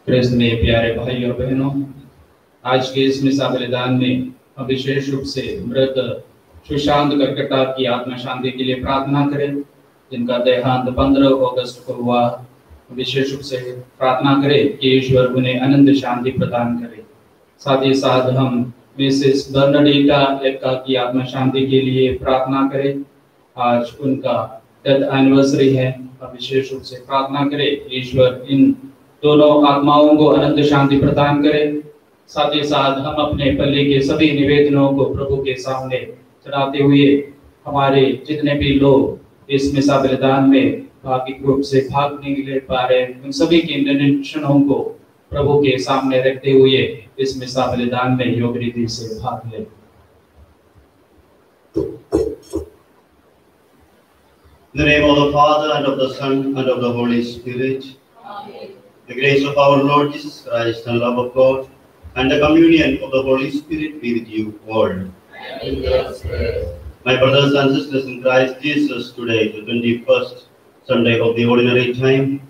क्रिस्त में प्यारे भाई और बहनों, आज के इस मिसा बलिदान में हम विशेष रूप से मृत सुशांत करकटार की आत्मा शांति के लिए प्रार्थना करें, जिनका देहांत 15 अगस्त को हुआ। विशेष रूप से प्रार्थना करें कि ईश्वर उन्हें अनंत शांति प्रदान करे। साथ ही साथ हम मिसेस बर्नाडीटा एक्का की आत्मा शांति के लिए प्रार्थना करें। आज उनका डेथ एनिवर्सरी है। विशेष रूप से प्रार्थना करें ईश्वर इन दोनों आत्माओं को अनंत शांति प्रदान करे। साथ ही साथ हम अपने पल्ले के सभी निवेदनों को प्रभु के सामने चढ़ाते हुए हमारे जितने भी लोग इस मिसा बलिदान में भागिक रूप से भाग नहीं ले पा रहे, उन सभी के इंटेंशनों को प्रभु के सामने रखते हुए इस मिसा बलिदान में योग रीति से भाग ले। In the name of the Father and of the Son and of the Holy Spirit. Amen. The grace of our Lord Jesus Christ and love of God and the communion of the Holy Spirit be with you all. My brothers and sisters in Christ Jesus, today the 21st Sunday of the ordinary time,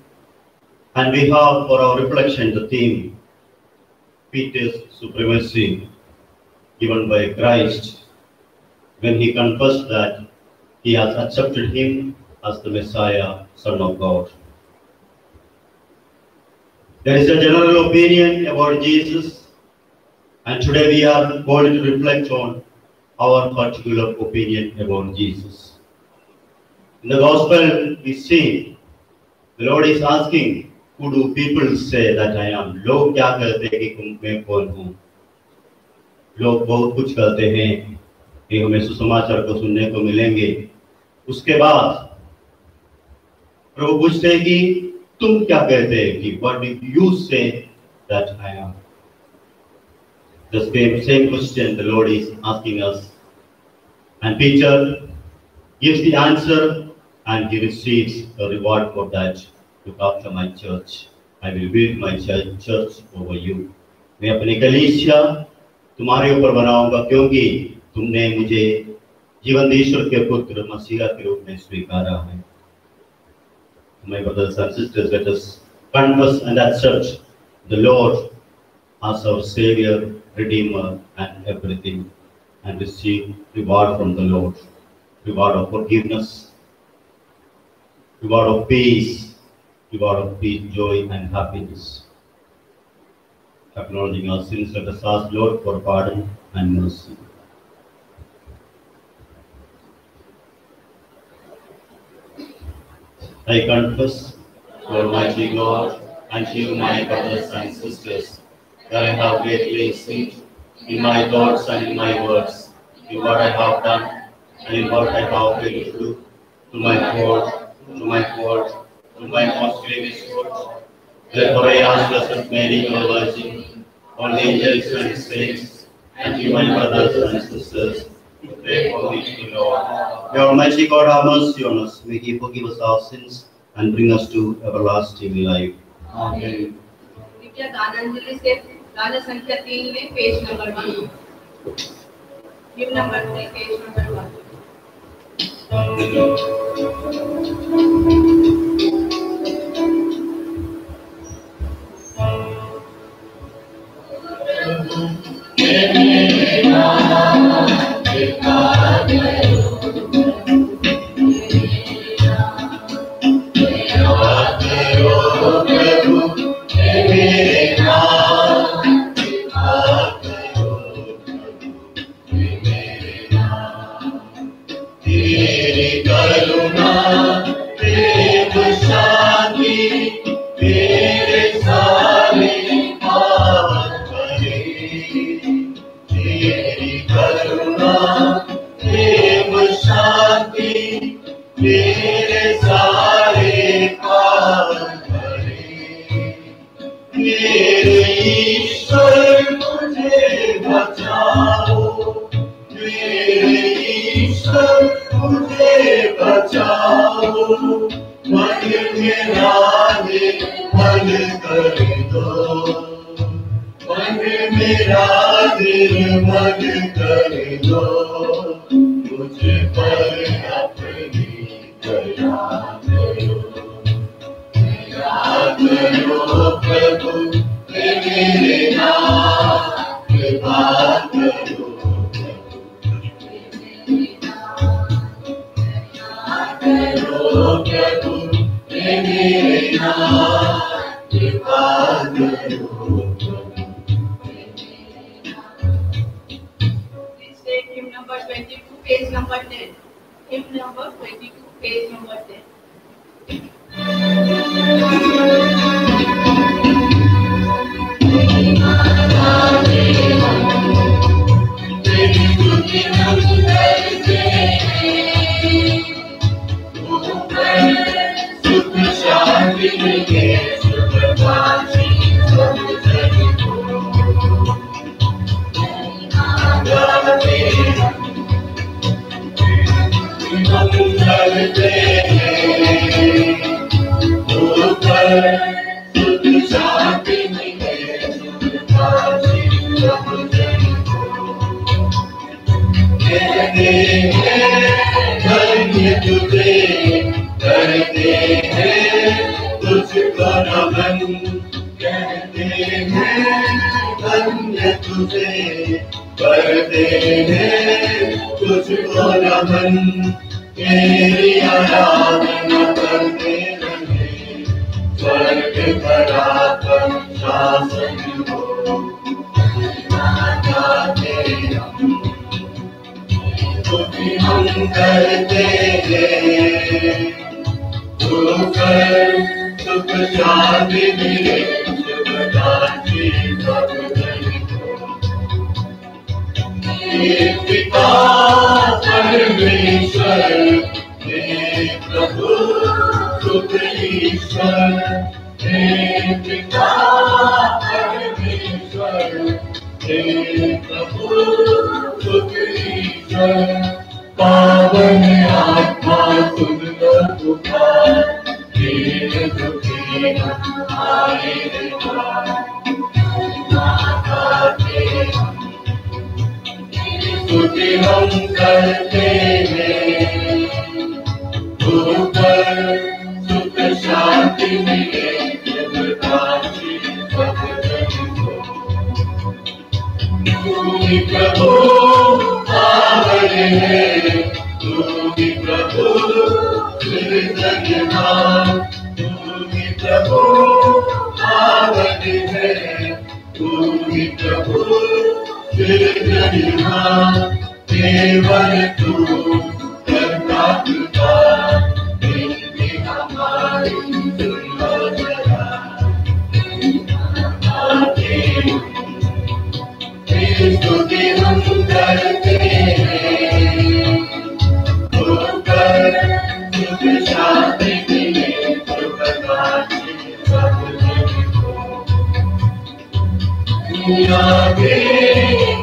and we have for our reflection the theme Peter's supremacy, given by Christ when he confessed that he has accepted him as the Messiah, Son of God. There is a general opinion about Jesus, and today we are going to reflect on our particular opinion about Jesus. In the Gospel, we see the Lord is asking, who do people say that I am? लोग क्या कहते हैं कि मैं कौन हूँ? लोग बहुत कुछ कहते हैं कि हमें सुसमाचार को सुनने को मिलेंगे। उसके बाद प्रभु पूछते हैं कि तुम क्या कहते हैं कि what do you say that I am? The same question the Lord is asking us, and Peter gives the answer and he receives a reward for that. Look after my church. I will build my church over you. मैं अपनी कलीसिया तुम्हारे ऊपर बनाऊंगा क्योंकि तुमने मुझे जीवन ईश्वर के पुत्र मसीहा के रूप में स्वीकारा है। My brothers and sisters, let us confess and accept the Lord as our Savior, Redeemer, and everything, and receive reward from the Lord, reward of forgiveness, reward of peace, joy, and happiness. Acknowledging our sins, let us ask Lord for pardon and mercy. I confess to Almighty God and to you, my brothers and sisters, that I have greatly sinned in my thoughts and in my words, in what I have done and in what I have failed to do, to my most grievous fault. Therefore I ask Blessed Mary, our Virgin, all the angels and saints, and you, my brothers and sisters, to pray for me to the Lord. May Almighty God have mercy on us. May He forgive us our sins and bring us to everlasting life. Amen. दानांजलि से गाना संख्या 3 में page number 1, give number 3, page number 1। स्तुति हम करते प्रभु पावन है, तू ही प्रभु सृजनहार, तू ही प्रभु पावन है, तू ही प्रभु सृजनहार, केवल तू करता पिता, तेरी हमारी दुर्लभता, स्तुति हम करते हैं, होकर सुख शांति मिले सुखदायी सब जन को। दुनिया के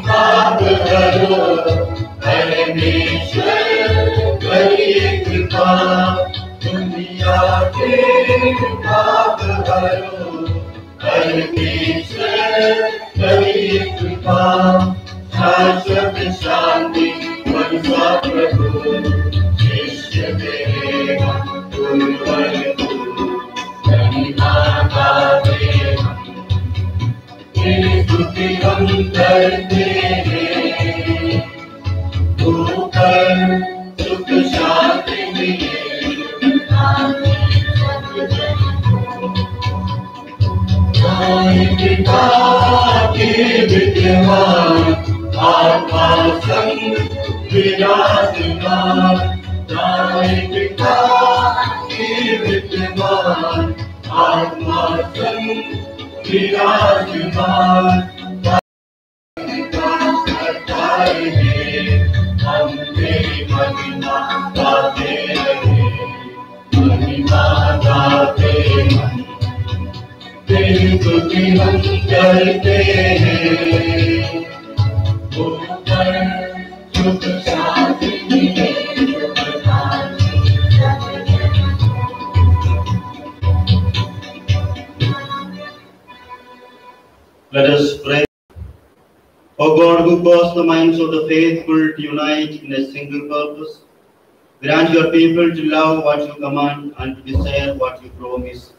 पाप हरो परमेश्वर करिए कृपा, दुनिया के पाप हरो परमेश्वर करिए कृपा, शाश्वत शांति मनसा प्रभु, शिष्य तेरे हम गुरुवर तू, कनिका गावे हम, तेरी स्तुति हम करते हैं, ऊपर सुख शांति मिले पिता के विद्यमान, आत्मा संग विराजमान, पिता के विद्यमान, आत्मा संग विराजमान, हम तेरी महिमा गाते रहे, महिमा गाते हम, तेरी स्तुति हम करते हैं, ऊपर सुख शांति मिले सुखदायी सब जन को। Let us pray. O God, who caused the minds of the faithful to unite in a single purpose, grant your people to love what you command and to desire what you promise,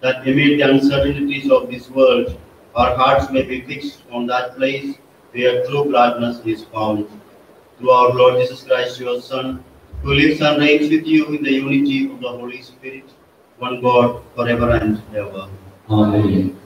that amid the uncertainties of this world, our hearts may be fixed on that place where true gladness is found. Through our Lord Jesus Christ, your Son, who lives and reigns with you in the unity of the Holy Spirit, one God, forever and ever. Amen.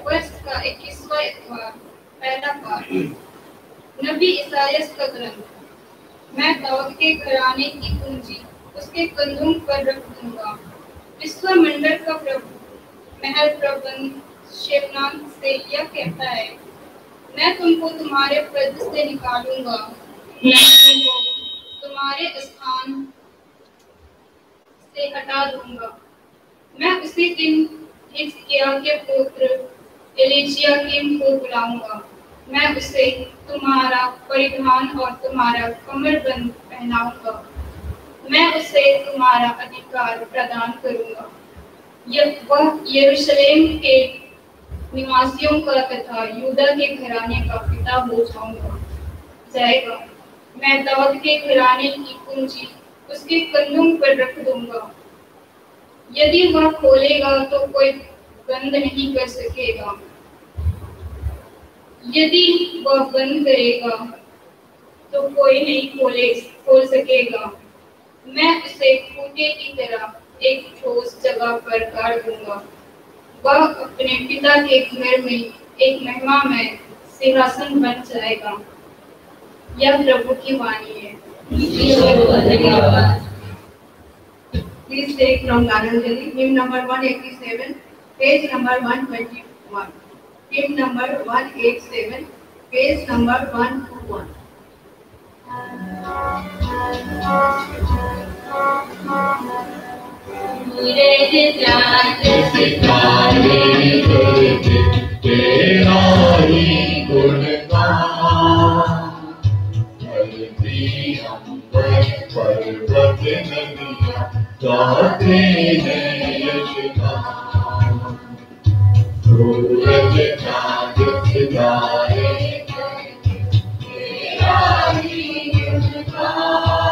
वर्ष का 21वां इतवार, पहला पाठ। नबी इसायास का ग्रंथ। मैं दाऊद के घराने की कुंजी उसके कंधों पर रख दूंगा। विश्वमंडल का प्रभु महल प्रबंध शेबनान से यह कहता है, मैं तुमको तुम्हारे पद से निकालूंगा, मैं तुमको तुम्हारे स्थान से हटा दूंगा। मैं उसी दिन हिजकिय्याह के पुत्र एलीशियाकीम को बुलाऊंगा। मैं उसे तुम्हारा परिधान और तुम्हारा कमरबंद पहनाऊंगा। मैं उसे तुम्हारा अधिकार प्रदान करूंगा। वह यरूशलेम के निवासियों का तथा यूदा के घराने का पिता हो जाएगा। मैं दाऊद के घराने की कुंजी उसके कंधों पर रख दूंगा। यदि वह खोलेगा तो कोई बंद नहीं कर सकेगा, यदि वह बंद करेगा तो कोई नहीं खोल सकेगा। मैं उसे खूंटे की तरह एक ठोस जगह पर गाड़ दूंगा। वह अपने पिता के घर में एक महिमामय सिंहासन बन जाएगा। यह प्रभु की वाणी है। Please take from Galanjali, hymn number 187, page number 121. Hymn number 187, page number 121. सूरज चाँद सितारे तेरा ही गुणगान, धरती पर्वत नदियाँ गाते हैं यश गान। सूरज चाँद सितारे तेरा ही गुणगान।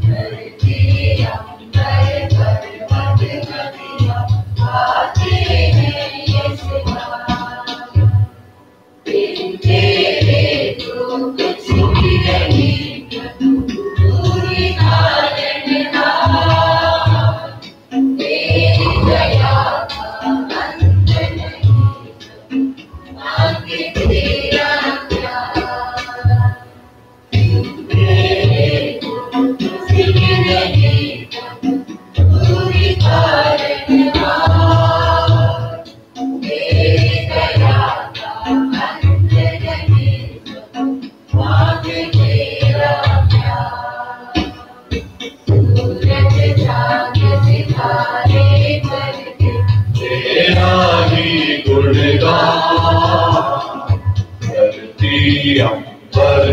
धरती अंबर पर्वत नदियाँ गाते हैं यश गान। तेरे तो कुछ भी नहीं पूरी कारणहार। तेरी दया का अंत नहीं आगे तेरा प्यार। तेरे तो कुछ भी नहीं पूरी कारणहार। तेरी दया का अंत नहीं आगे तेरा प्यार। सूरज चाँद सितारे करके तेरा ही गुणगान। धरती अंबर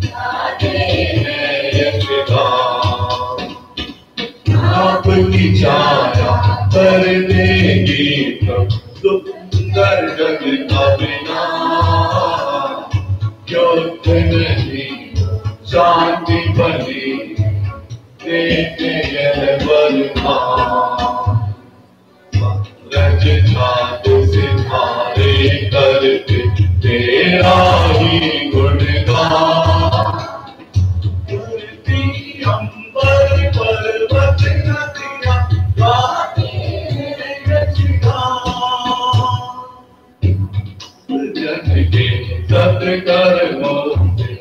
गाते हैं यश गान। आपकी छाया कर देगी सुंदर जग का बिना। युद्ध नहीं शांति बनी देते यह वरदान। सूरज चाँद सितारे करके तेरा ही गुणगान। धरती अंबर पर्वत नदियाँ गाते हैं यश गान। जन के सत्य कर्मों से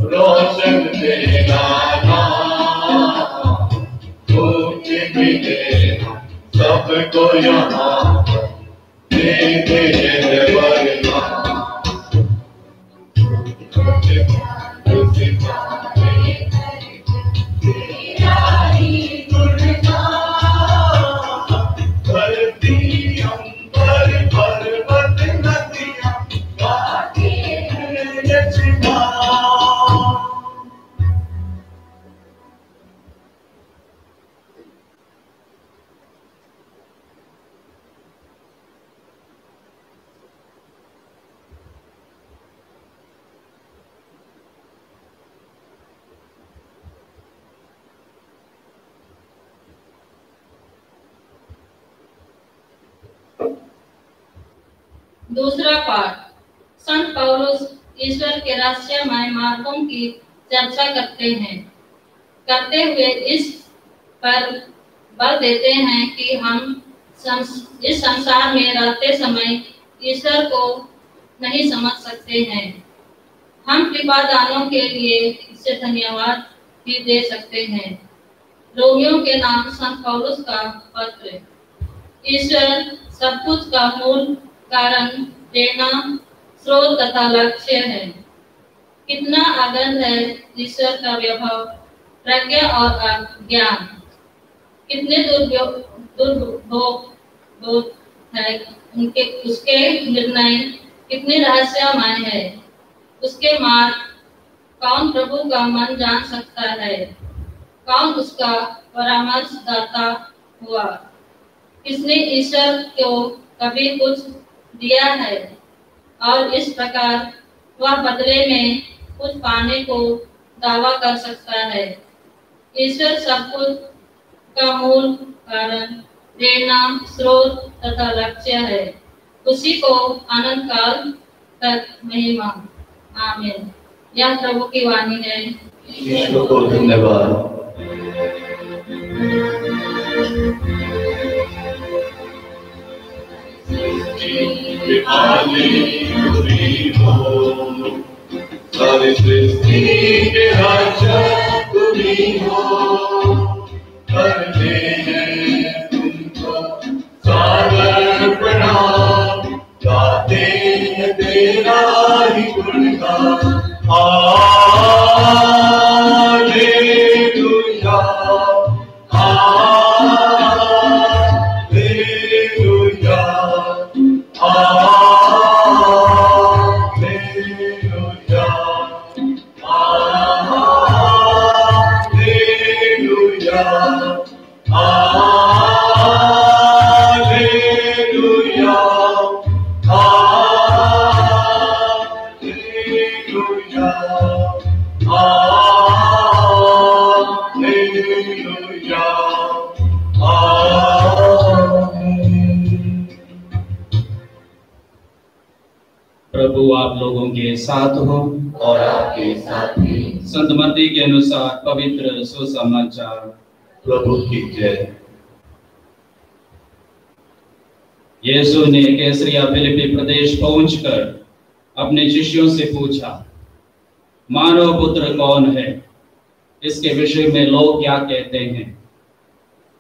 रोशन तेरा नाम। कुछ भी देना सबको यहाँ पर दे दे वरदान। तेरा ही गुणगान। धरती अंबर पर्वत नदियाँ गाते हैं यश गान। दूसरा पाठ। संत पौलुस ईश्वर के रहस्यमय मार्गों की चर्चा करते हुए इस पर बल देते हैं कि हम इस संसार में रहते समय ईश्वर को नहीं समझ सकते हैं। हम कृपादानों के लिए इसे धन्यवाद भी दे सकते हैं। रोमियों के नाम संत पौलुस का पत्र। ईश्वर सब कुछ का मूल कारण, प्रेरणा, स्रोत तथा लक्ष्य है। कितना आनंद है ईश्वर का वैभव, प्रज्ञा और ज्ञान। कितने दुर्भोग है उनके, उसके निर्णय कितने रहस्यमय है। उसके मार्ग कौन प्रभु का मन जान सकता है। कौन उसका परामर्शदाता हुआ। किसने ईश्वर को कभी कुछ दिया है और इस प्रकार वह बदले में कुछ पाने को दावा कर सकता है। ईश्वर सब कुछ का मूल कारण, प्रेरणा, स्रोत तथा लक्ष्य है। उसी को अनंत काल तक महिमा। आमीन। यह प्रभु की वाणी है। ईश्वर को धन्यवाद। सारी सृष्टि के रक्षक तुम्ही हो। करते हैं तुमको सादर प्रणाम। गाते हैं तेरा ही गुणगान। Hallelujah, hallelujah, hallelujah. साथ हो और आपके साथ भी। संत मत्ती के अनुसार पवित्र सुसमाचार। प्रभु की जय। यीशु ने कैसरिया फिलिप्पी प्रदेश पहुंचकर अपने शिष्यों से पूछा, मानव पुत्र कौन है? इसके विषय में लोग क्या कहते हैं?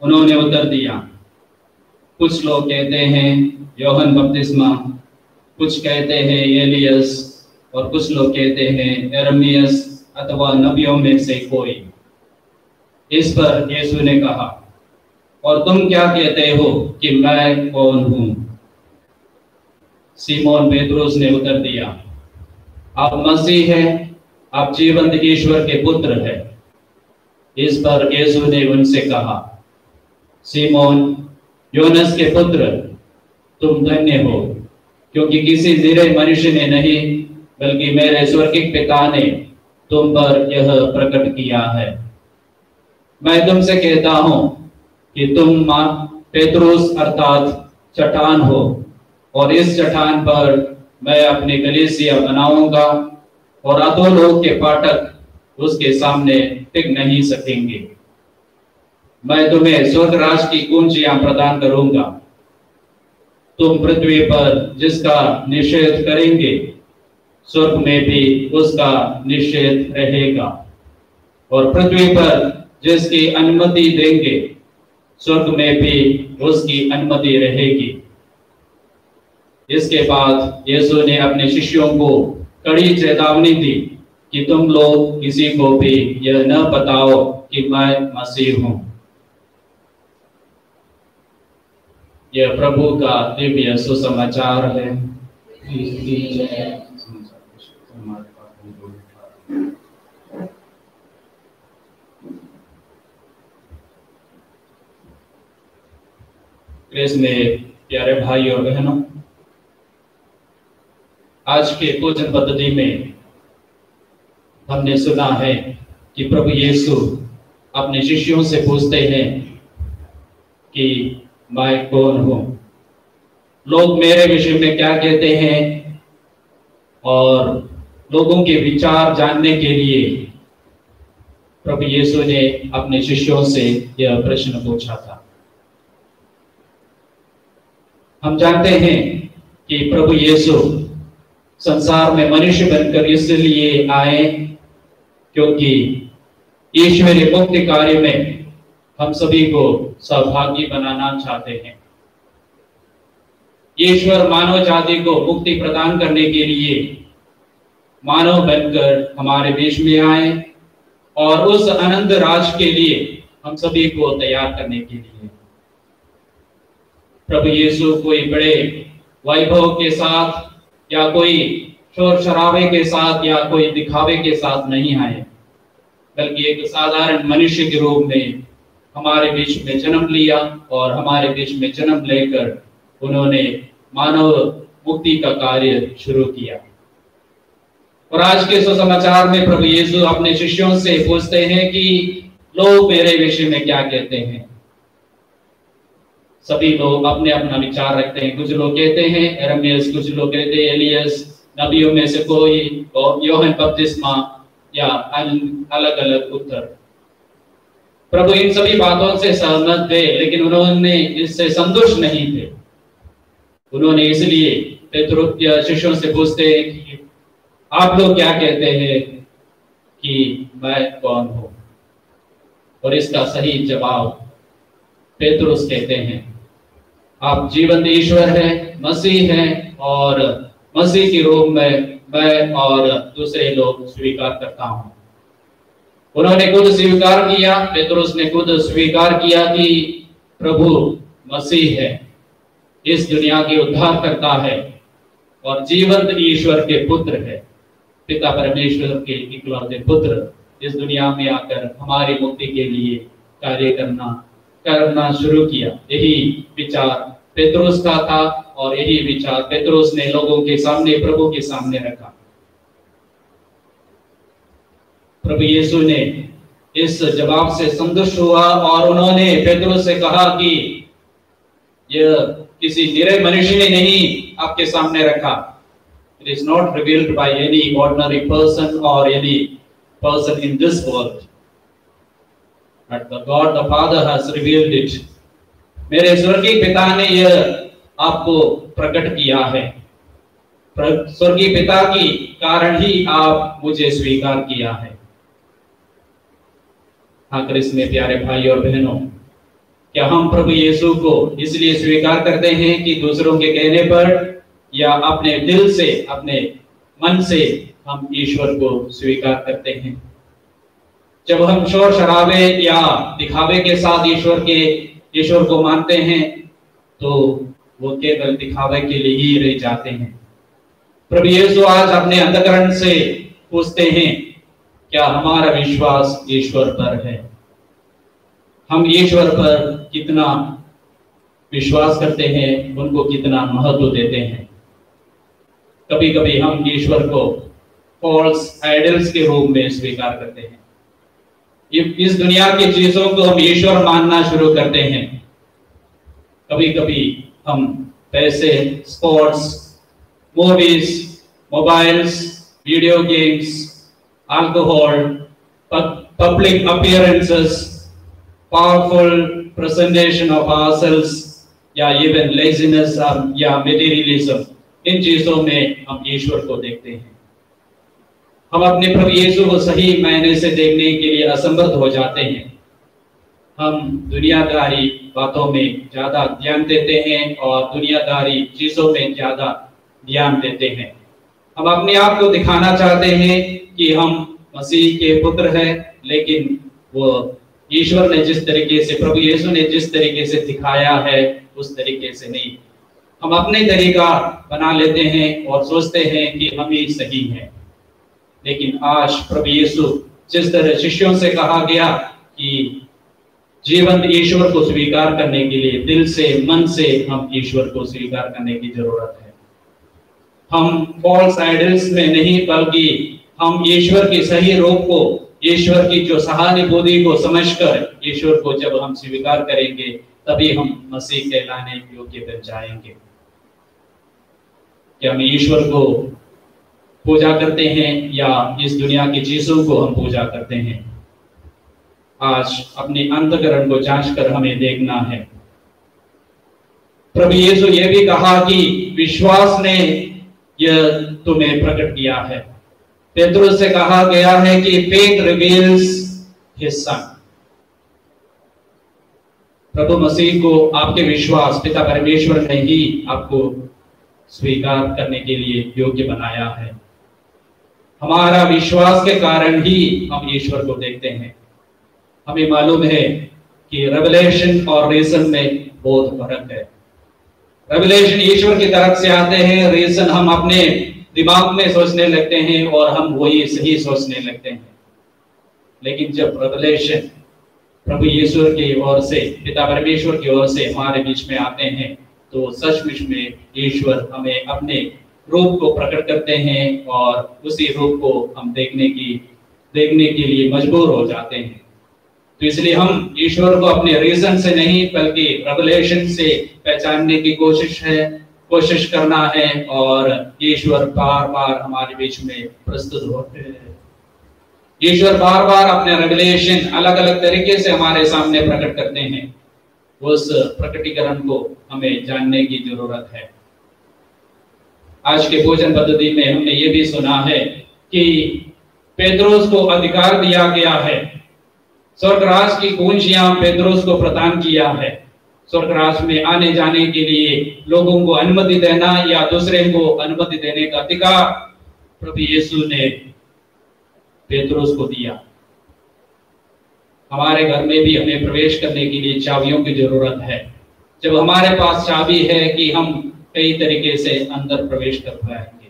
उन्होंने उत्तर दिया, कुछ लोग कहते हैं यूहन्ना बपतिस्मा, कुछ कहते हैं एलियस, और कुछ लोग कहते हैं यिर्मयाह अथवा नबियों में से कोई। इस पर यीशु ने कहा, और तुम क्या कहते हो कि मैं कौन हूं? सीमोन पेतरुस ने उत्तर दिया, आप मसीह हैं, आप जीवंत ईश्वर के पुत्र हैं। इस पर यीशु ने उनसे कहा, सीमोन योनस के पुत्र, तुम धन्य हो, क्योंकि किसी निरे मनुष्य ने नहीं बल्कि मेरे स्वर्गिक पिता ने तुम पर यह प्रकट किया है। मैं तुमसे कहता हूं कि तुम पेतरुस अर्थात चट्टान हो, और इस चट्टान पर मैं अपनी कलीसिया बनाऊंगा, और अधोलोक के फाटक उसके सामने टिक नहीं सकेंगे। मैं तुम्हें स्वर्ग राज की कुंजियां प्रदान करूंगा। तुम पृथ्वी पर जिसका निषेध करेंगे, स्वर्ग में भी उसका निषेध रहेगा, और पृथ्वी पर जिसकी अनुमति देंगे, स्वर्ग में भी उसकी अनुमति रहेगी। इसके बाद यीशु ने अपने शिष्यों को कड़ी चेतावनी दी कि तुम लोग किसी को भी यह न बताओ कि मैं मसीह हूं। यह प्रभु का दिव्य सुसमाचार है। क्रिस्त में प्यारे भाई और बहनों, आज के भोजन पद्धति में हमने सुना है कि प्रभु यीशु अपने शिष्यों से पूछते हैं कि मैं कौन हूं? लोग मेरे विषय में क्या कहते हैं? और लोगों के विचार जानने के लिए प्रभु यीशु ने अपने शिष्यों से यह प्रश्न पूछा था। हम जानते हैं कि प्रभु यीशु संसार में मनुष्य बनकर इसलिए आए क्योंकि ईश्वरीय मुक्ति कार्य में हम सभी को सहभागी बनाना चाहते हैं। ईश्वर मानव जाति को मुक्ति प्रदान करने के लिए मानव बनकर हमारे बीच में आए, और उस अनंत राज के लिए हम सभी को तैयार करने के लिए। प्रभु यीशु कोई बड़े वैभव के साथ या कोई शोर शराबे के साथ या कोई दिखावे के साथ नहीं आए, बल्कि एक साधारण मनुष्य के रूप में हमारे बीच में जन्म लिया, और हमारे बीच में जन्म लेकर उन्होंने मानव मुक्ति का कार्य शुरू किया। और आज के सुसमाचार में प्रभु यीशु अपने शिष्यों से पूछते हैं कि लोग मेरे विषय में क्या कहते हैं। सभी लोग अपने अपना विचार रखते हैं। कुछ लोग कहते हैं यिर्मयाह, कुछ लोग कहते हैं एलियस, नबियों में से कोई, और यूहन्ना बपतिस्मा, या अलग अलग उत्तर। प्रभु इन सभी बातों से सहमत थे, लेकिन उन्होंने इससे संतुष्ट नहीं थे। उन्होंने इसलिए पेतरुस शिष्यों से पूछते हैं कि आप लोग क्या कहते हैं कि मैं कौन हूं? और इसका सही जवाब पेतरुस कहते हैं, आप जीवंत ईश्वर हैं, मसीह हैं, और मसीह के रूप में मैं और दूसरे लोग स्वीकार करता हूं। उन्होंने खुद स्वीकार किया, पेतरुस ने खुद स्वीकार किया कि प्रभु मसीह है, इस दुनिया के उद्धार करता है, और जीवंत ईश्वर के पुत्र है। पिता परमेश्वर के इकलौते पुत्र इस दुनिया में आकर हमारी मुक्ति के लिए कार्य करना शुरू किया। यही विचार पेतरुस का था, और यही विचार पेतरुस ने लोगों के सामने, प्रभु के सामने रखा। प्रभु यीशु ने इस जवाब से संतुष्ट हुआ, और उन्होंने पेतरुस से कहा कि यह किसी निरे मनुष्य ने नहीं आपके सामने रखा, It is not revealed by any ordinary person or any person in this world. But the God the Father has revealed it. मेरे स्वर्गीय पिता ने यह आपको प्रकट किया है। स्वर्गीय पिता की कारण ही आप मुझे स्वीकार किया है। हाँ कृष्ण में प्यारे भाई और बहनों, क्या हम प्रभु यीशु को इसलिए स्वीकार करते हैं कि दूसरों के कहने पर या अपने दिल से, अपने मन से हम ईश्वर को स्वीकार करते हैं? जब हम शोर शराबे या दिखावे के साथ ईश्वर को मानते हैं तो वो केवल दिखावे के लिए ही रह जाते हैं। प्रभु यीशु आज अपने अंतःकरण से पूछते हैं, क्या हमारा विश्वास ईश्वर पर है? हम ईश्वर पर कितना विश्वास करते हैं, उनको कितना महत्व देते हैं? कभी कभी हम ईश्वर को फॉल्स आइडल्स के रूप में स्वीकार करते हैं। इस दुनिया की चीजों को हम ईश्वर मानना शुरू करते हैं। कभी कभी हम पैसे, sports, movies, mobiles, video games, alcohol, public appearances, powerful presentation of ourselves या इवन लेजीनेस या मटेरियलिज्म, इन चीजों में हम ईश्वर को देखते हैं। हम अपने प्रभु यीशु को सही मायने से देखने के लिए असमर्थ हो जाते हैं। हम दुनियादारी बातों में ज्यादा ध्यान देते हैं और दुनियादारी चीजों में ज्यादा ध्यान देते हैं। हम अपने आप को दिखाना चाहते हैं कि हम मसीह के पुत्र हैं, लेकिन वो ईश्वर ने जिस तरीके से, प्रभु यीशु ने जिस तरीके से दिखाया है उस तरीके से नहीं। हम अपने तरीका बना लेते हैं और सोचते हैं कि हम ही सही हैं। लेकिन आज प्रभु यीशु जिस तरह शिष्यों से कहा गया कि जीवंत ईश्वर को स्वीकार करने के लिए दिल से, मन से हम ईश्वर को स्वीकार करने की जरूरत है। हम फॉल्स आइडल्स में नहीं, बल्कि हम ईश्वर की सही रूप को, ईश्वर की जो सहानुभूति को समझकर ईश्वर को जब हम स्वीकार करेंगे, तभी हम मसीह कहलाने योग्य बन जाएंगे। क्या हम ईश्वर को पूजा करते हैं या इस दुनिया की चीजों को हम पूजा करते हैं? आज अपने अंतःकरण को जांच कर हमें देखना है। प्रभु यीशु ये भी कहा कि विश्वास ने यह तुम्हें प्रकट किया है। पेतरुस से कहा गया है कि फेथ रिवील्स हिज सन। प्रभु मसीह को आपके विश्वास, पिता परमेश्वर ने ही आपको स्वीकार करने के लिए योग्य बनाया है। हमारा विश्वास के कारण ही हम ईश्वर को देखते हैं। हमें मालूम है कि रेवलेशन और रीजन में बहुत फर्क है। रेवलेशन ईश्वर की तरफ से आते हैं, रीजन हम अपने दिमाग में सोचने लगते हैं और हम वही सही सोचने लगते हैं। लेकिन जब रेवलेशन प्रभु यीशु की ओर से, पिता परमेश्वर की ओर से हमारे बीच में आते हैं, तो सचमुच में ईश्वर हमें अपने रूप को प्रकट करते हैं और उसी रूप को हम देखने के लिए मजबूर हो जाते हैं। तो इसलिए हम ईश्वर को अपने रीजन से नहीं, बल्कि रेवलेशन से पहचानने की कोशिश करना है। और ईश्वर बार बार हमारे बीच में प्रस्तुत होते हैं। ईश्वर बार बार अपने रेवलेशन अलग अलग तरीके से हमारे सामने प्रकट करते हैं। उस प्रकटीकरण को हमें जानने की जरूरत है। आज के भोजन पद्धति में हमने ये भी सुना है कि पेत्रोस को अधिकार दिया गया है। स्वर्गराज की कुंजियां पेत्रोस को प्रदान किया है। स्वर्गराज में आने जाने के लिए लोगों को अनुमति देना या दूसरे को अनुमति देने का अधिकार प्रभु यीशु ने पेत्रोस को दिया। हमारे घर में भी हमें प्रवेश करने के लिए चाबियों की जरूरत है। जब हमारे पास चाबी है कि हम कई तरीके से अंदर प्रवेश कर पाएंगे।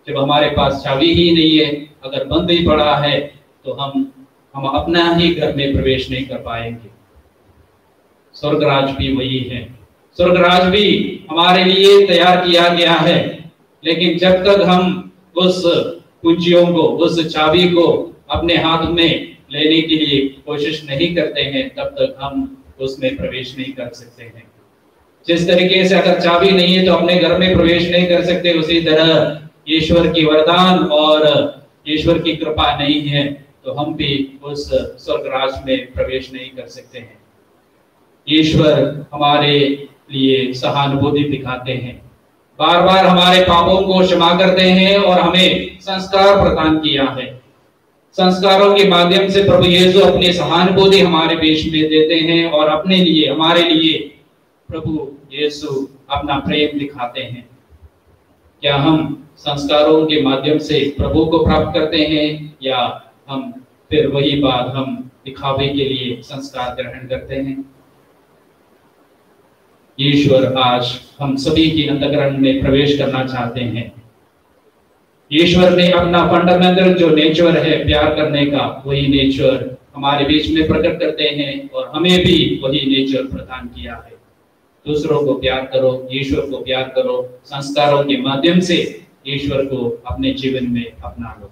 जब हमारे पास चाबी ही नहीं है, अगर बंद ही पड़ा है, तो हम अपना ही घर में प्रवेश नहीं कर पाएंगे। स्वर्गराज भी वही है। स्वर्गराज भी हमारे लिए तैयार किया गया है, लेकिन जब तक हम उस कुंजियों को, उस चाबी को अपने हाथ में लेने के लिए कोशिश नहीं करते हैं, तब तक हम उसमें प्रवेश नहीं कर सकते हैं। जिस तरीके से अगर चाबी नहीं है तो अपने घर में प्रवेश नहीं कर सकते, उसी तरह ईश्वर की वरदान और ईश्वर की कृपा नहीं है तो हम भी उस स्वर्ग राज में प्रवेश नहीं कर सकते हैं। ईश्वर हमारे लिए सहानुभूति दिखाते हैं, बार बार हमारे पापों को क्षमा करते हैं और हमें संस्कार प्रदान किया है। संस्कारों के माध्यम से प्रभु यीशु अपनी सहानुभूति हमारे बीच में देते हैं और अपने लिए हमारे लिए प्रभु यीशु अपना प्रेम दिखाते हैं। क्या हम संस्कारों के माध्यम से प्रभु को प्राप्त करते हैं या हम फिर वही बात हम दिखावे के लिए संस्कार ग्रहण करते हैं? ईश्वर आज हम सभी की अंतःकरण में प्रवेश करना चाहते हैं। ईश्वर ने अपना फंडामेंटल जो नेचर है प्यार करने का, वही नेचर हमारे बीच में प्रकट करते हैं और हमें भी वही नेचर प्रदान किया है। दूसरों को प्यार करो, ईश्वर को प्यार करो, संस्कारों के माध्यम से ईश्वर को अपने जीवन में अपना लो।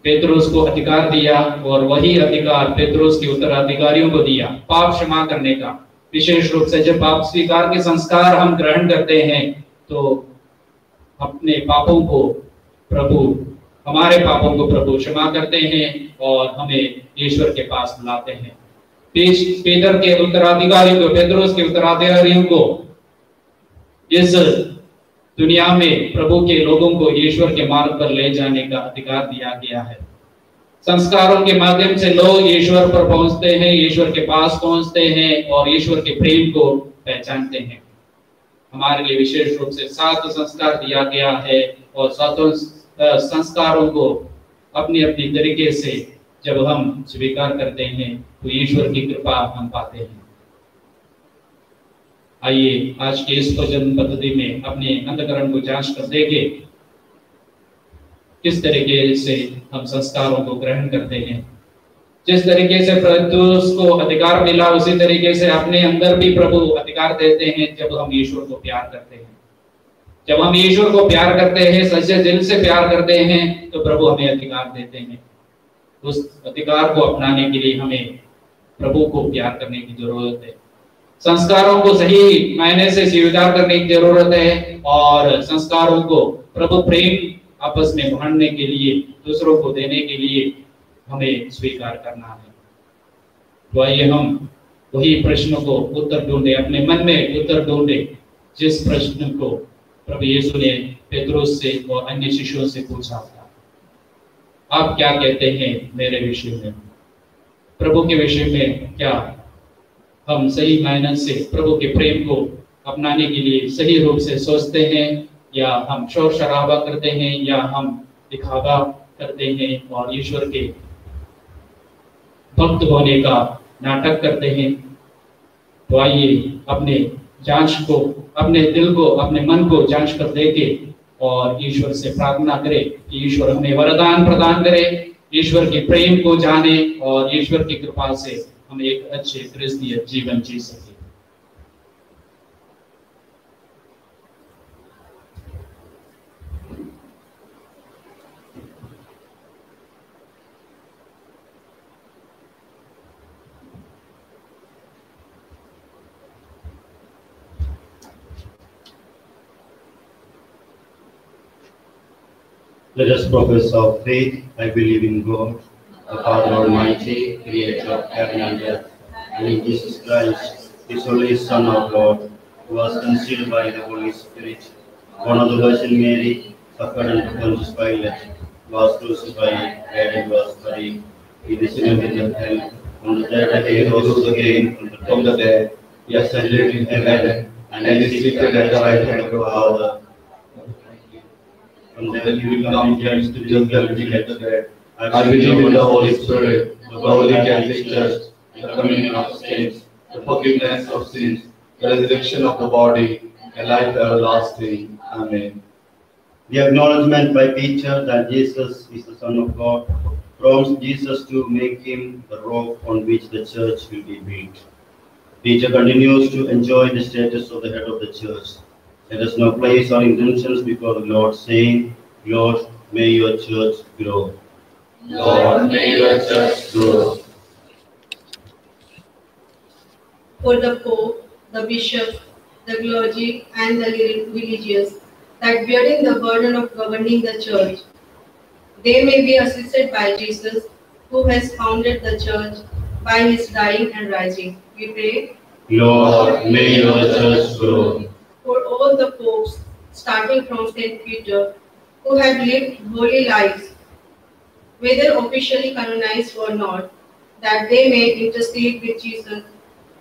पेत्रुस को अधिकार दिया और वही अधिकार पेत्रुस के उत्तराधिकारियों को दिया पाप क्षमा करने का। विशेष रूप से जब पाप स्वीकार के संस्कार हम ग्रहण करते हैं तो अपने पापों को हमारे पापों को प्रभु क्षमा करते हैं और हमें ईश्वर के पास लाते हैं। पेतरुस के उत्तराधिकारियों को इस दुनिया में प्रभु के लोगों को ईश्वर के मार्ग पर ले जाने का अधिकार दिया गया है। संस्कारों के माध्यम से लोग ईश्वर पर पहुंचते हैं, ईश्वर के पास पहुंचते हैं और ईश्वर के प्रेम को पहचानते हैं। हमारे लिए विशेष रूप से 7 संस्कार दिया गया है और 7 संस्कारों को अपनी अपनी तरीके से जब हम स्वीकार करते हैं तो ईश्वर की कृपा हम पाते हैं। आइए आज के इस भजन पद्धति में अपने अंतःकरण को जांच कर देंगे किस तरीके से हम संस्कारों को ग्रहण करते हैं। जिस तरीके से पेत्रुस को अधिकार मिला उसी तरीके से अपने अंदर भी प्रभु अधिकार देते हैं जब हम ईश्वर को प्यार करते हैं। जब हम ईश्वर को प्यार करते हैं, सच्चे दिल से प्यार करते हैं, तो प्रभु हमें अधिकार देते हैं। उस अधिकार को अपनाने के लिए हमें प्रभु को प्यार करने की जरूरत है। संस्कारों को सही मायने से स्वीकार करने की जरूरत है और संस्कारों को प्रभु प्रेम आपस में बांटने के लिए, दूसरों को देने के लिए हमें स्वीकार करना है। तो आइए हम वही प्रश्न को उत्तर ढूंढे, अपने मन में उत्तर ढूंढे जिस प्रश्न को प्रभु यीशु ने पेत्रुस से और अन्य शिष्यों से पूछा था। आप क्या कहते हैं मेरे विषय में? प्रभु के विषय में क्या हम सही मायने से प्रभु के प्रेम को अपनाने के लिए सही रूप से सोचते हैं या हम शोर शराबा करते हैं या हम दिखावा करते हैं और ईश्वर के भक्त होने का नाटक करते हैं? तो आइए अपने जांच को, अपने दिल को, अपने मन को जांच कर देके और ईश्वर से प्रार्थना करें कि ईश्वर हमें वरदान प्रदान करे, ईश्वर के प्रेम को जाने और ईश्वर की कृपा से हम एक अच्छे क्रिस्तीय जीवन जी सके। Let us profess our faith. I believe in God, the Father Almighty, creator of heaven and earth, and in Jesus Christ, his only Son, our Lord, who was conceived by the Holy Spirit, born of the Virgin Mary, suffered under Pontius Pilate, was crucified, died and was buried. He descended into hell. On the third day he rose again from the dead. He ascended into heaven, and is seated at the right hand of the Father. From there he will come to judge the living and the dead. I believe in the Holy Spirit, the Holy Catholic Church, the communion of saints, the forgiveness of sins, the resurrection of the body, and life everlasting. Amen. The acknowledgement by Peter that Jesus is the Son of God prompts Jesus to make him the rock on which the church will be built. Peter continues to enjoy the status of the head of the church. Let us now place our intentions before the Lord, saying, Lord, may your church grow. Lord, may your church grow. For the Pope, the Bishop, the clergy, and the religious, that bearing the burden of governing the church, they may be assisted by Jesus, who has founded the church by his dying and rising. We pray. Lord, may your church grow. For all the popes, starting from St. Peter, who have lived holy lives, whether officially canonized or not, that they may intercede with Jesus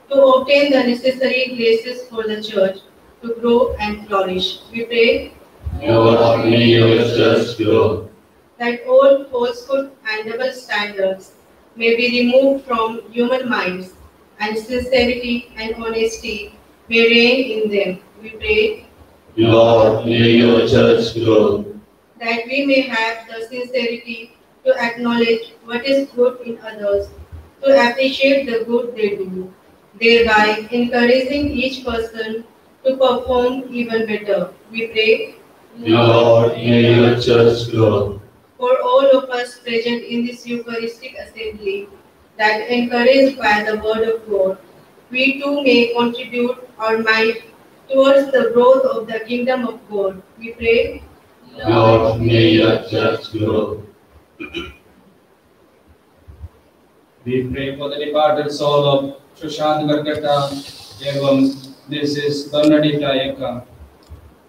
to obtain the necessary graces for the church to grow and flourish. We pray. Lord, may your church grow. That all falsehood and double standards may be removed from human minds, and sincerity and honesty may reign in them. We pray. Lord, may your church grow. That we may have the sincerity to acknowledge what is good in others, to appreciate the good they do, thereby encouraging each person to perform even better. We pray. Lord, may your church grow. For all of us present in this Eucharistic assembly, that encouraged by the word of God, we too may contribute our might towards the growth of the kingdom of God. We pray. Lord, may your church grow. We pray for the departed soul of Sushant Karkata evam Mrs. Bernadita Eka,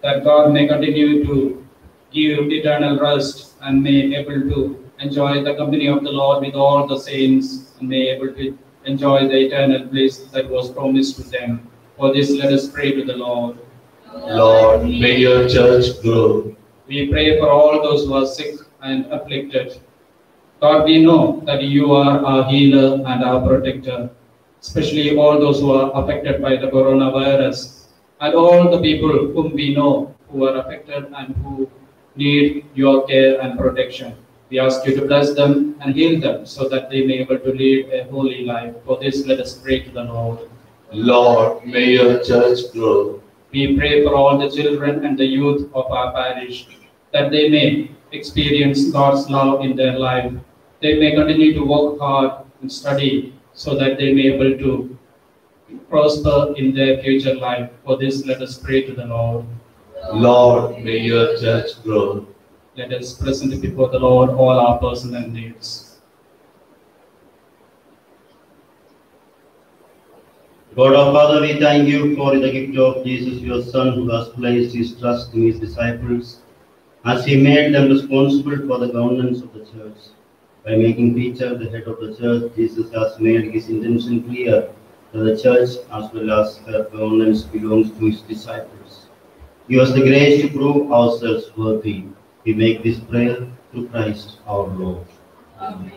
that God may continue to give eternal rest and may able to enjoy the company of the Lord with all the saints and may able to enjoy the eternal bliss that was promised to them. For this, let us pray to the Lord. Lord, may your church grow. We pray for all those who are sick and afflicted. God, we know that you are our healer and our protector, especially all those who are affected by the coronavirus and all the people whom we know who are affected and who need your care and protection. We ask you to bless them and heal them so that they may be able to live a holy life. For this, let us pray to the Lord. Lord, may your church grow. We pray for all the children and the youth of our parish, that they may experience God's love in their life. They may continue to work hard and study so that they may be able to prosper in their future life. For this, let us pray to the Lord. Lord, may your church grow. Let us present before the Lord all our personal needs. God our Father, we thank you for the gift of Jesus, your Son, who has placed his trust in his disciples, as he made them responsible for the governance of the church. By making Peter the head of the church, Jesus has made his intention clear that the church, as well as her governance, belongs to his disciples. Give us the grace to prove ourselves worthy. We make this prayer through Christ our Lord. Amen.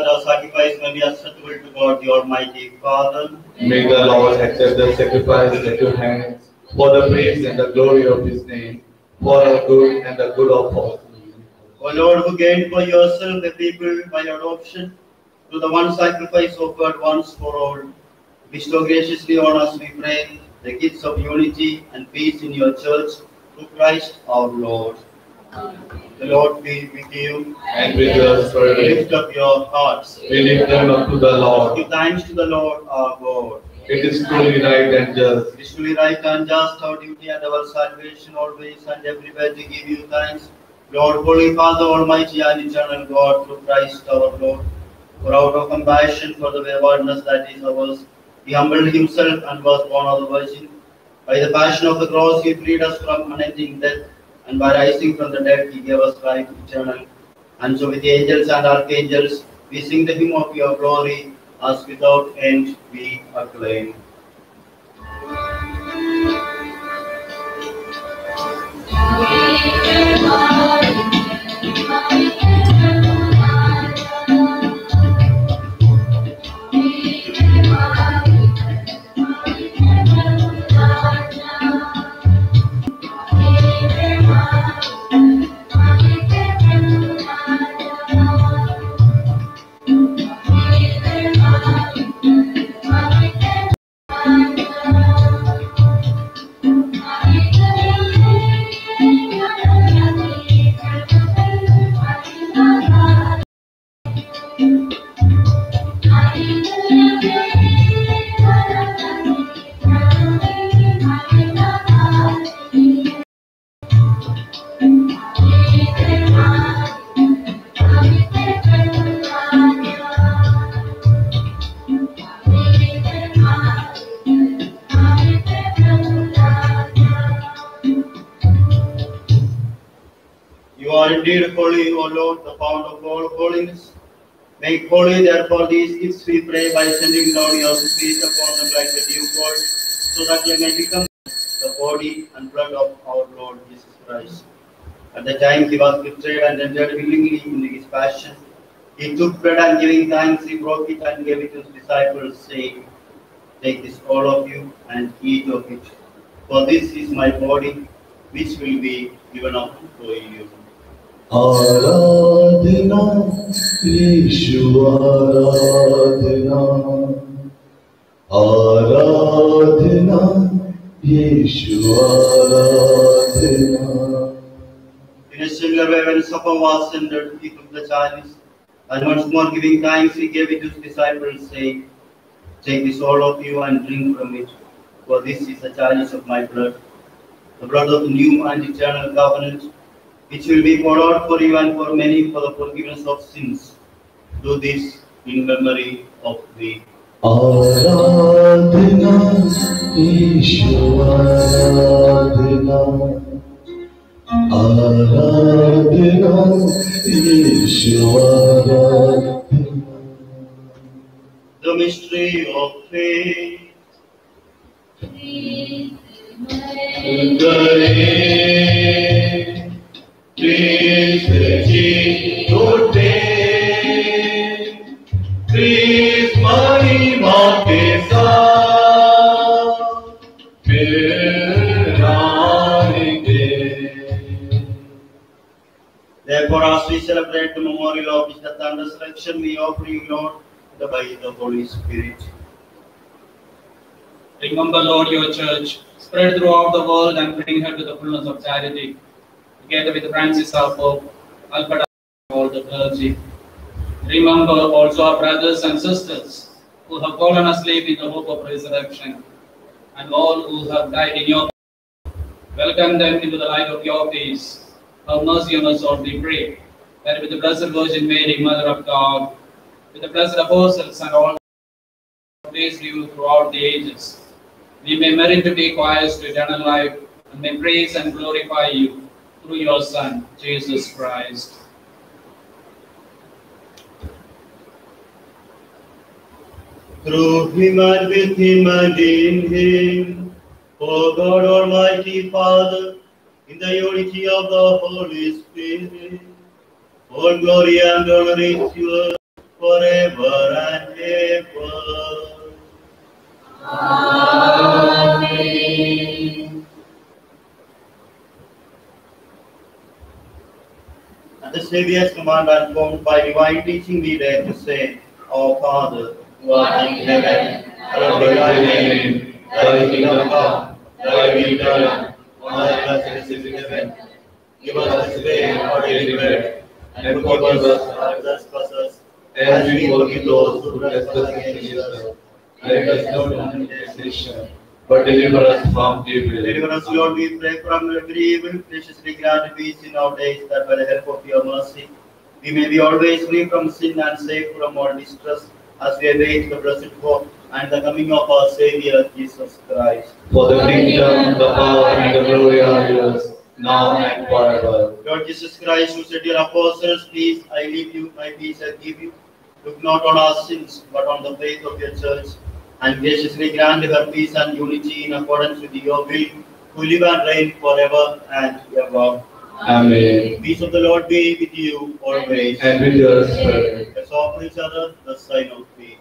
that our sacrifice may be acceptable to God, the Almighty Father. May the Lord accept the sacrifice at your hands for the praise and the glory of His name, for our good and the good of all. O Lord, who gained for yourself a people by adoption through the one sacrifice offered once for all, bestow graciously on us, we pray, the gifts of unity and peace in your church through Christ our Lord. The Lord be with you. And with your spirit, Lift up your hearts. we lift them up to the Lord. Give thanks to the Lord our God. It is truly right and just. It is truly right and just, our duty and our salvation always and everywhere to give you thanks, Lord, Holy Father, Almighty and eternal God, through Christ our Lord. For out of compassion for the waywardness that is ours, He humbled Himself and was born of the Virgin. By the passion of the cross, He freed us from unending death, and by rising from the dead, He gave us life eternal. And so with the angels and archangels, we sing the hymn of your glory, as without end we acclaim. You are indeed holy, O Lord, the fount of all holiness. Make holy, therefore, these gifts, we pray, by sending down your Spirit upon them like a dewfall, so that they may become the body and blood of our Lord Jesus Christ. At the time He was betrayed and entered willingly into His passion, He took bread and giving thanks, He broke it and gave it to His disciples, saying, "Take this, all of you, and eat of it. For this is my body, which will be given up for you." Aradhana Yeshu Aradhana Aradhana Yeshu Aradhana. In a similar way, when supper was ended, He took the chalice, and once more giving thanks, He gave it to His disciples, saying, "Take this, all of you, and drink from it, for this is the chalice of my blood, the blood of the new and eternal covenant, which will be poured out for you and for many for the forgiveness of sins. Do this in memory of me." Aradhana Yeshu Aradhana Aradhana Yeshu Aradhana. The mystery of faith. Therefore, as we celebrate the memorial of His death and resurrection, we offer you, Lord, the body of the Holy Spirit. Remember, Lord, your church, spread throughout the world and bring her to the fullness of charity, together with Francis our Pope, Albert and all the clergy. Remember also our brothers and sisters who have fallen asleep in the hope of resurrection, and all who have died in your power. Welcome them into the light of your face. Have mercy on us, Lord, we pray, that with the Blessed Virgin Mary, Mother of God, with the blessed apostles and all who praise you throughout the ages, we may merit to be heirs to eternal life, and may praise and glorify you through your Son, Jesus Christ. Through Him and with Him and in Him, O God Almighty Father, in the unity of the Holy Spirit, all glory and honor is yours forever and ever. Amen. And the Saviour's command, informed by divine teaching, we dare to say, Our Father, who art in heaven, hallowed be thy name. Thy kingdom come, thy will be done, on earth as it is in heaven. Give us this day our daily bread, and forgive us our trespasses, as we forgive those who trespass against us. And let us not into temptation, but deliver us from evil. Deliver us, Lord, we pray, from every evil. Graciously grant peace in our days, that by the help of your mercy, we may be always free from sin and safe from all distress, as we await the blessed hope and the coming of our Savior, Jesus Christ. For the kingdom, the power, and the glory are yours, now and forever. Lord Jesus Christ, who said to your apostles, Peace I leave you, my peace I give you, look not on our sins, but on the faith of your church, and graciously grant her peace and unity in accordance with your will, who live and reign forever and ever. Amen. Peace of the Lord be with you always. And with your spirit. Let's offer each other the sign of peace.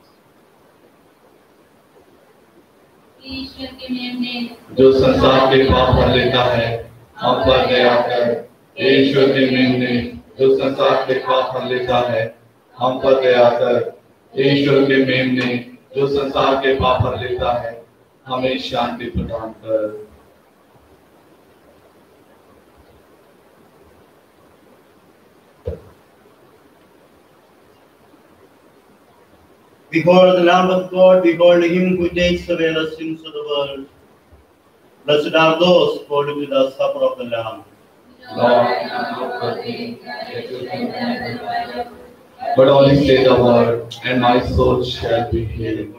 ईश्वर के नियम ने जो संसार के पाप हर लेता है, हम पर दया कर। ईश्वर के नियम ने जो संसार के पाप हर लेता है, हम पर दया कर। ईश्वर के नियम ने जो संसार के पाप हर लेता है, हमें शांति प्रदान कर। Behold the Lamb of God, behold him who takes away the sins of the world. Blessed are those who hold to the supper of the Lamb. But only say the word, and my soul shall be healed.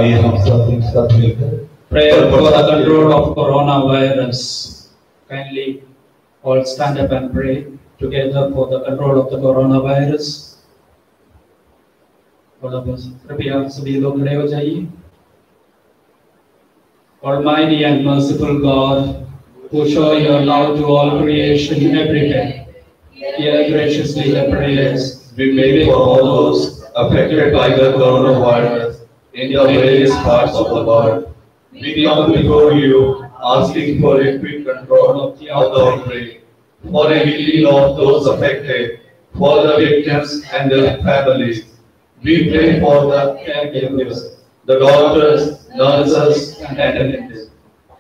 आइए हम सब एक साथ मिलकर Prayer for the control of coronavirus. Kindly all stand up and pray together for the control of the coronavirus. All of us, कृपया सभी लोग खड़े हो जाइए. Almighty and merciful God, who show your love to all creation everywhere, hear graciously the prayers We make for all those affected by the coronavirus in the various parts of the world. We come before you asking for a quick control of the outbreak, for a healing of those affected, for the victims and their families. We pray for the caregivers, the doctors, nurses, and attendants,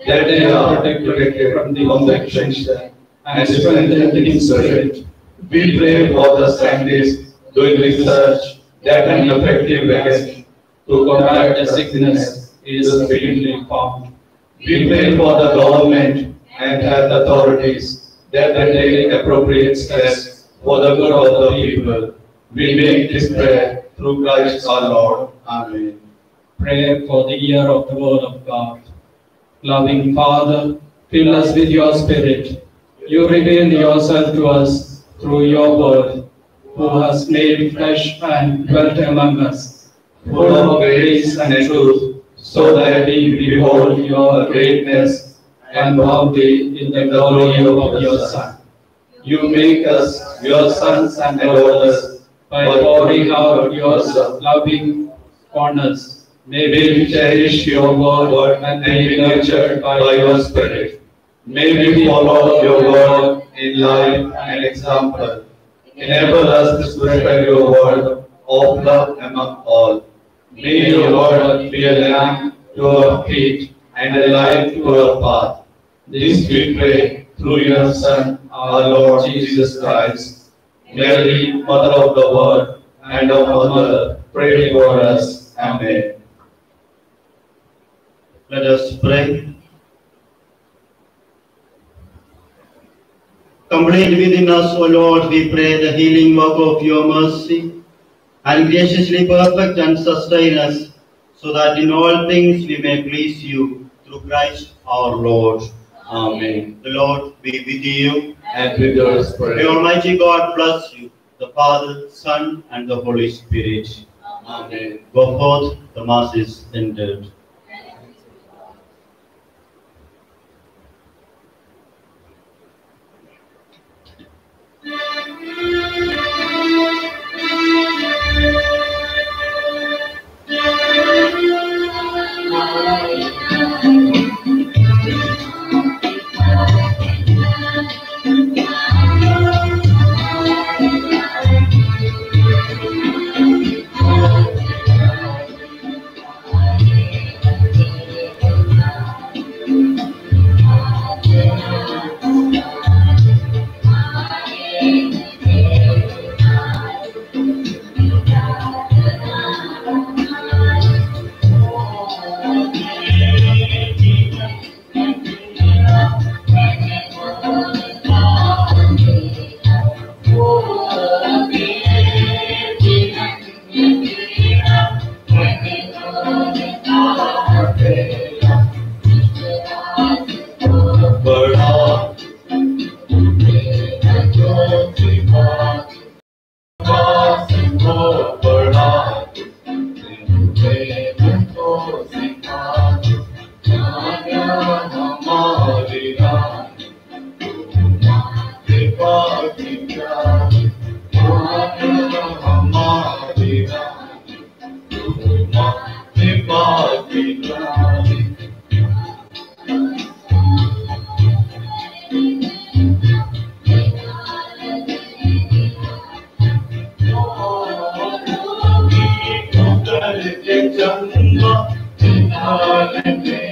that they are protected from the infection and strengthened in spirit. We pray for the scientists doing research that an effective vaccine to combat the sickness is speedily found. We pray for the government and health authorities that they take appropriate steps for the good of the people. We make this prayer through Christ our Lord. Amen. Prayer for the ear of the word of God. Loving Father, fill us with your Spirit. You reveal yourself to us through your word, who has made flesh and dwelt among us, full of grace and truth, so that we behold your greatness and bounty in the glory of your Son. You make us your sons and daughters by pouring out your loving honors. May we cherish your word and be nurtured by your Spirit. May we follow your word in life and example. Enable us to spread your word of love among all. May your word be a lamp to our feet and a light to our path. This we pray through your Son, our Lord Jesus Christ. Mary, Mother of the Word, and our Mother, pray for us. Amen. Let us pray. Complete within us, O Lord, we pray, the healing work of your mercy, and graciously perfect and sustain us, so that in all things we may please you, through Christ our Lord. Amen. The Lord be with you. And with your spirit. May Almighty God bless you, the Father, Son, and the Holy Spirit. Amen. Go forth, the Mass is ended. Jannah,